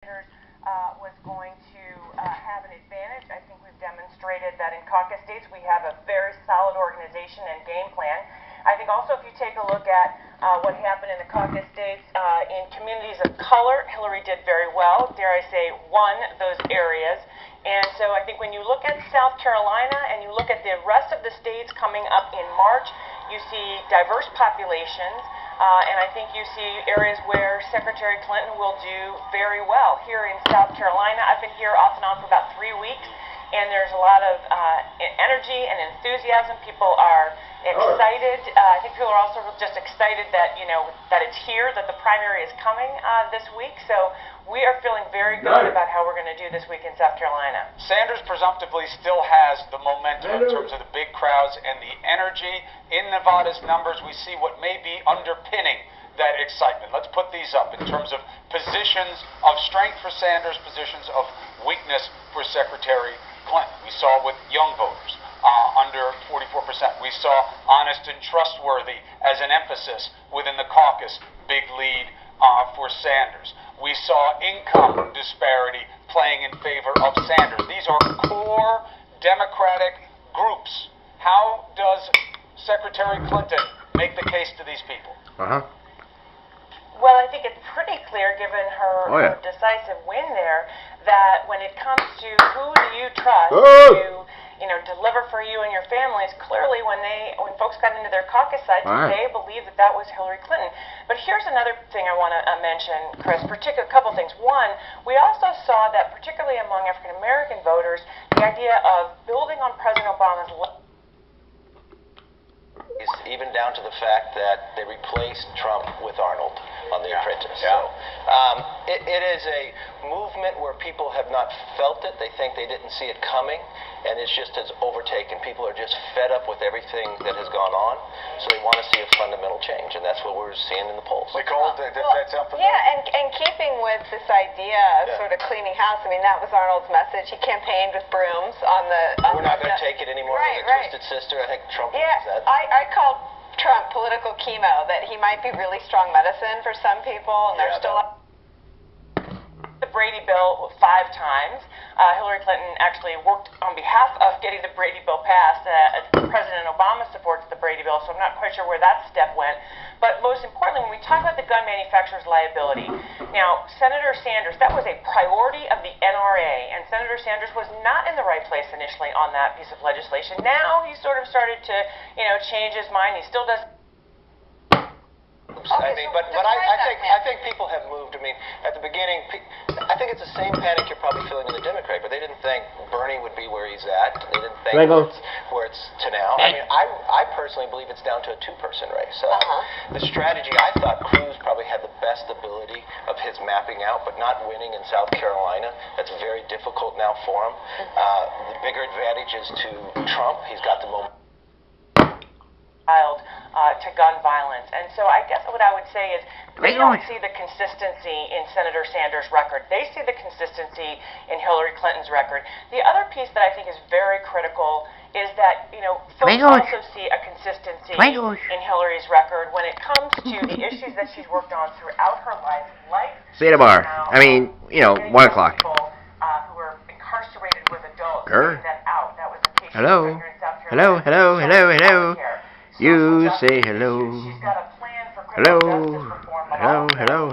Was going to have an advantage. I think we've demonstrated that in caucus states we have a very solid organization and game plan. I think also if you take a look at what happened in the caucus states in communities of color, Hillary did very well, dare I say, won those areas. And so I think when you look at South Carolina and you look at the rest of the states coming up in March, you see diverse populations. And I think you see areas where Secretary Clinton will do very well. Here in South Carolina, I've been here off and on for about 3 weeks, and there's a lot of energy and enthusiasm. People are excited. I think people are also just excited that, that it's here, that the primary is coming this week. So we are feeling very good about how we're going to do this week in South Carolina. Sanders presumptively still has the momentum in terms of the big crowds and the energy. In Nevada's numbers, we see what may be underpinning that excitement. Let's put these up in terms of positions of strength for Sanders, positions of weakness for Secretary Clinton. We saw with young voters under 44%. We saw honest and trustworthy as an emphasis within the caucus, big lead for Sanders. We saw income disparity playing in favor of Sanders. These are core Democratic groups. How does Secretary Clinton make the case to these people? Well, I think it's pretty clear, given her decisive win there, that when it comes to who do you trust to, deliver for you and your families, clearly when folks got into their caucus sites, they believed that that was Hillary Clinton. But here's another thing I want to mention, Chris. A couple things. One, we also saw that, particularly among African American voters, the idea of building on President Obama's even down to the fact that they replaced Trump with Arnold on The Apprentice. So it is a movement where people have not felt it. They think they didn't see it coming, and it's just has overtaken. People are just fed up with everything that has gone on, so they want to see a fundamental change, and that's what we're seeing in the polls. Nicole, that sound familiar? Yeah, and keeping with this idea of sort of cleaning house, I mean, that was Arnold's message. He campaigned with brooms on the... We're not going to take it anymore with a twisted sister. I think Trump believes that. I called Trump political chemo, that he might be really strong medicine for some people, and they're still... The Brady bill 5 times. Hillary Clinton actually worked on behalf of getting the Brady bill passed. President Obama supports the Brady bill, so I'm not quite sure where that step went. But most importantly, when we talk about the gun manufacturer's liability, now, Senator Sanders, that was a priority of the NRA, and Senator Sanders was not in the right place initially on that piece of legislation. Now he sort of started to, change his mind. He still does. I think people have moved. I mean, at the beginning, I think it's the same panic you're probably feeling in the Democrat, but they didn't think Bernie would be where he's at. They didn't think where it's to now. I mean, I personally believe it's down to a 2-person race. The strategy, I thought Cruz probably had the best ability of his mapping out, but not winning in South Carolina. That's very difficult now for him. The bigger advantage is to Trump. He's got the momentum. To gun violence. And so I guess what I would say is they don't see the consistency in Senator Sanders' record. They see the consistency in Hillary Clinton's record. The other piece that I think is very critical is that, folks also see a consistency in Hillary's record when it comes to the issues that she's worked on throughout her life, like see you tomorrow. I mean, 1 o'clock. People who are incarcerated with adults, getting them out. That was the case here in South Carolina. Hello. You say hello. She's got a plan for criminal justice reform. Hello.